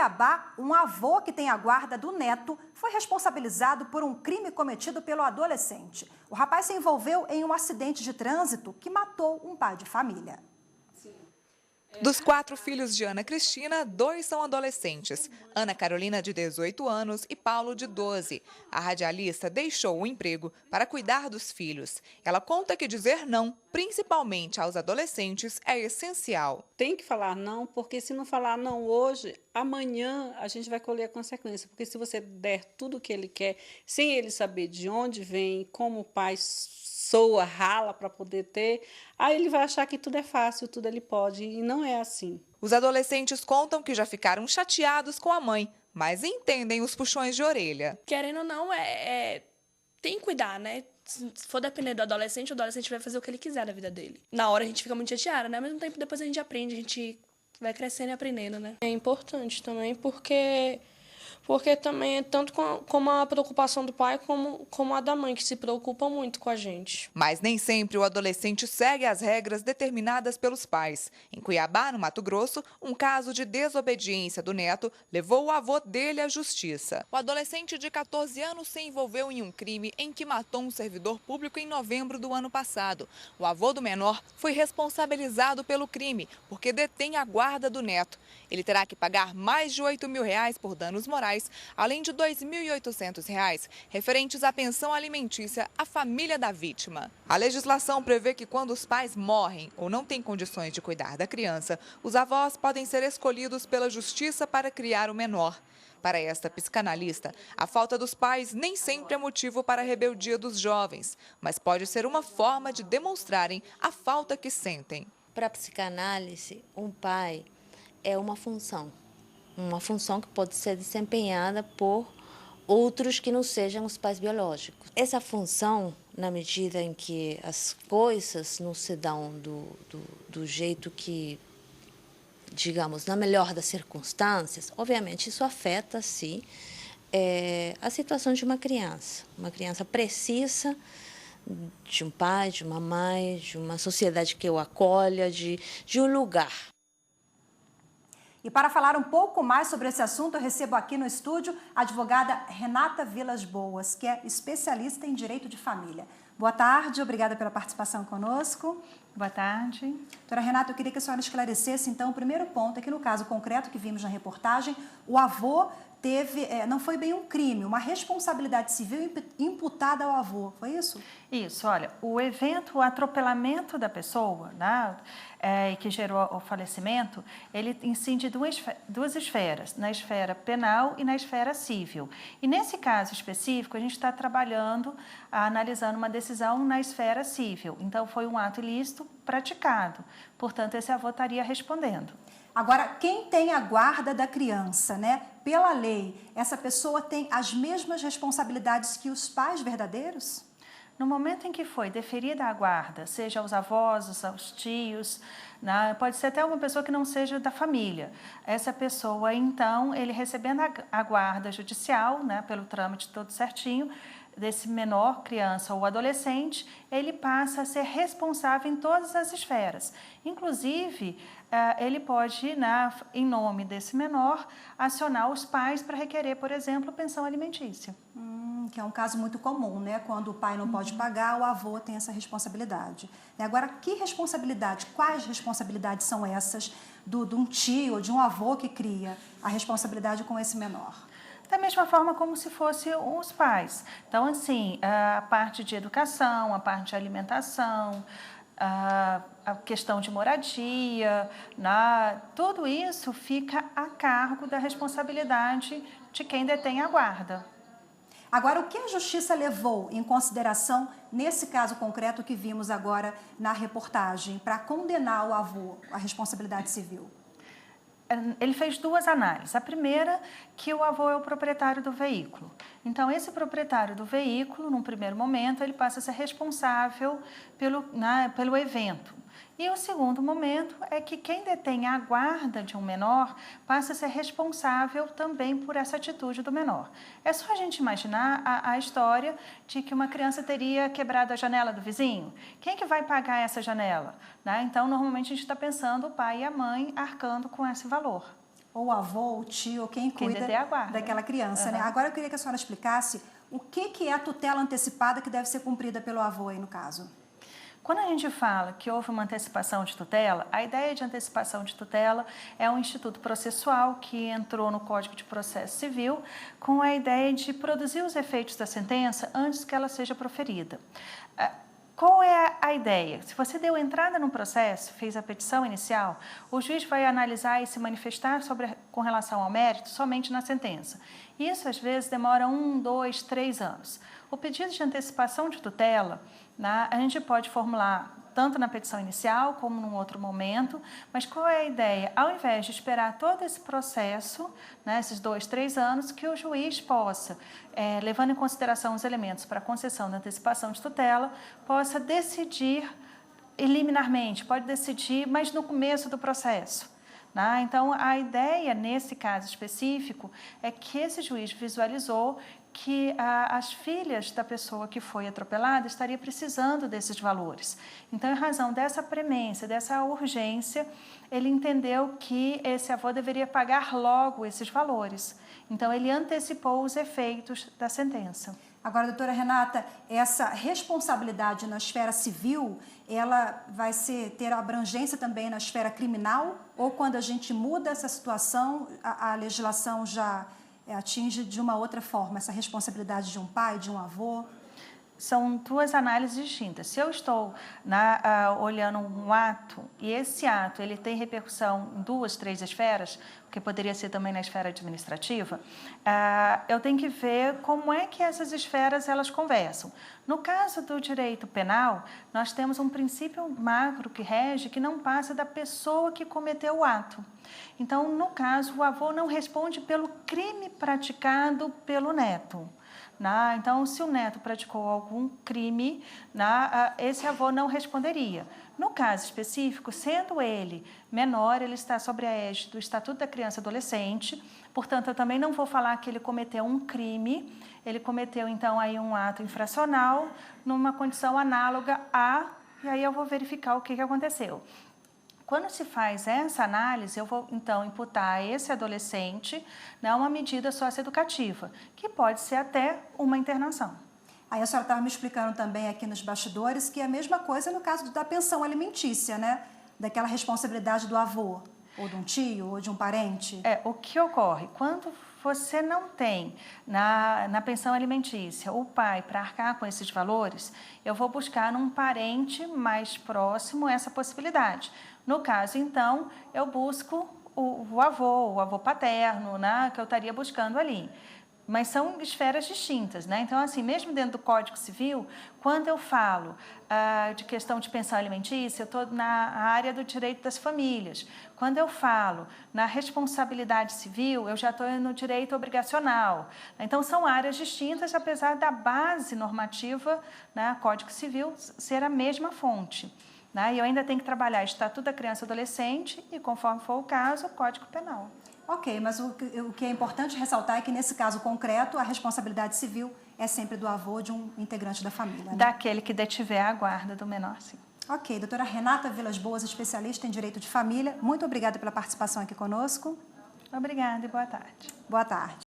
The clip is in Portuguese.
Cuiabá, um avô que tem a guarda do neto foi responsabilizado por um crime cometido pelo adolescente. O rapaz se envolveu em um acidente de trânsito que matou um pai de família. Dos 4 filhos de Ana Cristina, 2 são adolescentes. Ana Carolina, de 18 anos, e Paulo, de 12. A radialista deixou o emprego para cuidar dos filhos. Ela conta que dizer não, principalmente aos adolescentes, é essencial. Tem que falar não, porque se não falar não hoje, amanhã a gente vai colher a consequência. Porque se você der tudo o que ele quer, sem ele saber de onde vem, como o pai soa, rala para poder ter, aí ele vai achar que tudo é fácil, tudo ele pode, e não é assim. Os adolescentes contam que já ficaram chateados com a mãe, mas entendem os puxões de orelha. Querendo ou não, tem que cuidar, né? Se for depender do adolescente, o adolescente vai fazer o que ele quiser da vida dele. Na hora a gente fica muito chateada, né? Ao mesmo tempo, depois a gente aprende, a gente vai crescendo e aprendendo, né? É importante também, porque também é tanto como a preocupação do pai como a da mãe, que se preocupa muito com a gente. Mas nem sempre o adolescente segue as regras determinadas pelos pais. Em Cuiabá, no Mato Grosso, um caso de desobediência do neto levou o avô dele à justiça. O adolescente de 14 anos se envolveu em um crime em que matou um servidor público em novembro do ano passado. O avô do menor foi responsabilizado pelo crime, porque detém a guarda do neto. Ele terá que pagar mais de R$ 8.000 por danos morais, além de R$ 2.800 referentes à pensão alimentícia à família da vítima. A legislação prevê que quando os pais morrem ou não têm condições de cuidar da criança, os avós podem ser escolhidos pela justiça para criar o menor. Para esta psicanalista, a falta dos pais nem sempre é motivo para a rebeldia dos jovens, mas pode ser uma forma de demonstrarem a falta que sentem. Para a psicanálise, um pai é uma função que pode ser desempenhada por outros que não sejam os pais biológicos. Essa função, na medida em que as coisas não se dão do jeito que, digamos, na melhor das circunstâncias, obviamente isso afeta, sim, a situação de uma criança. Uma criança precisa de um pai, de uma mãe, de uma sociedade que o acolha, de um lugar. E para falar um pouco mais sobre esse assunto, eu recebo aqui no estúdio a advogada Renata Vilas Boas, que é especialista em direito de família. Boa tarde, obrigada pela participação conosco. Boa tarde. Doutora Renata, eu queria que a senhora esclarecesse, então, o primeiro ponto, aqui no caso concreto que vimos na reportagem, o avô teve, não foi bem um crime, uma responsabilidade civil imputada ao avô, foi isso? Isso, olha, o evento, o atropelamento da pessoa, né, que gerou o falecimento, ele incide duas esferas, na esfera penal e na esfera civil. E nesse caso específico, a gente está trabalhando, analisando uma decisão na esfera civil. Então, foi um ato ilícito praticado, portanto, esse avô estaria respondendo. Agora, quem tem a guarda da criança, né? Pela lei, essa pessoa tem as mesmas responsabilidades que os pais verdadeiros? No momento em que foi deferida a guarda, seja aos avós, aos tios, né, pode ser até uma pessoa que não seja da família. Essa pessoa, então, ele recebendo a guarda judicial, né, pelo trâmite todo certinho, desse menor, criança ou adolescente, ele passa a ser responsável em todas as esferas. Inclusive, ele pode, em nome desse menor, acionar os pais para requerer, por exemplo, pensão alimentícia. Que é um caso muito comum, né? Quando o pai não pode pagar, o avô tem essa responsabilidade. Agora, que responsabilidade, quais responsabilidades são essas de um tio ou de um avô que cria a responsabilidade com esse menor? Da mesma forma como se fossem os pais. Então, assim, a parte de educação, a parte de alimentação, a questão de moradia, tudo isso fica a cargo da responsabilidade de quem detém a guarda. Agora, o que a Justiça levou em consideração nesse caso concreto que vimos agora na reportagem para condenar o avô à responsabilidade civil? Ele fez duas análises. A primeira, que o avô é o proprietário do veículo. Então, esse proprietário do veículo, num primeiro momento, ele passa a ser responsável pelo evento. E o segundo momento é que quem detém a guarda de um menor passa a ser responsável também por essa atitude do menor. É só a gente imaginar a história de que uma criança teria quebrado a janela do vizinho. Quem é que vai pagar essa janela? Então, normalmente a gente está pensando o pai e a mãe arcando com esse valor. ou o avô, o tio, ou quem cuida detém a guarda. daquela criança, né? Agora eu queria que a senhora explicasse o que é a tutela antecipada que deve ser cumprida pelo avô aí no caso. Quando a gente fala que houve uma antecipação de tutela, a ideia de antecipação de tutela é um instituto processual que entrou no Código de Processo Civil com a ideia de produzir os efeitos da sentença antes que ela seja proferida. Qual é a ideia? Se você deu entrada num processo, fez a petição inicial, o juiz vai analisar e se manifestar com relação ao mérito somente na sentença. Isso, às vezes, demora 1, 2, 3 anos. O pedido de antecipação de tutela, a gente pode formular tanto na petição inicial como num outro momento, mas qual é a ideia? Ao invés de esperar todo esse processo, esses 2, 3 anos, que o juiz possa, levando em consideração os elementos para a concessão da antecipação de tutela, possa decidir liminarmente, pode decidir, mas no começo do processo. Então, a ideia, nesse caso específico, é que esse juiz visualizou que as filhas da pessoa que foi atropelada estariam precisando desses valores. Então, em razão dessa premência, dessa urgência, ele entendeu que esse avô deveria pagar logo esses valores. Então, ele antecipou os efeitos da sentença. Agora, doutora Renata, essa responsabilidade na esfera civil, ela vai ter abrangência também na esfera criminal? Ou quando a gente muda essa situação, a legislação já atinge de uma outra forma essa responsabilidade de um pai, de um avô? São duas análises distintas. Se eu estou olhando um ato e esse ato ele tem repercussão em 2, 3 esferas, que poderia ser também na esfera administrativa, eu tenho que ver como é que essas esferas elas conversam. No caso do direito penal, nós temos um princípio macro que rege que não passa da pessoa que cometeu o ato. Então, no caso, o avô não responde pelo crime praticado pelo neto. Então, se o neto praticou algum crime, esse avô não responderia. No caso específico, sendo ele menor, ele está sob a égide do Estatuto da Criança e Adolescente, portanto, eu também não vou falar que ele cometeu um crime, ele cometeu, então, aí um ato infracional numa condição análoga e aí eu vou verificar o que aconteceu. Quando se faz essa análise, eu vou, então, imputar a esse adolescente uma medida socioeducativa, que pode ser até uma internação. Aí a senhora estava me explicando também aqui nos bastidores que é a mesma coisa no caso da pensão alimentícia, né? Daquela responsabilidade do avô, ou de um tio, ou de um parente. O que ocorre? Quando você não tem na pensão alimentícia o pai para arcar com esses valores, eu vou buscar num parente mais próximo essa possibilidade. No caso, então, eu busco o avô paterno, que eu estaria buscando ali. Mas são esferas distintas, Então, assim, mesmo dentro do Código Civil, quando eu falo de questão de pensão alimentícia, eu estou na área do direito das famílias. Quando eu falo na responsabilidade civil, eu já estou no direito obrigacional. Então, são áreas distintas, apesar da base normativa, Código Civil, ser a mesma fonte. E eu ainda tenho que trabalhar Estatuto da Criança e Adolescente e, conforme for o caso, Código Penal. Ok, mas o que é importante ressaltar é que, nesse caso concreto, a responsabilidade civil é sempre do avô, de um integrante da família. Daquele que detiver a guarda do menor, sim. Ok, doutora Renata Vilas Boas, especialista em Direito de Família, muito obrigada pela participação aqui conosco. Obrigada e boa tarde. Boa tarde.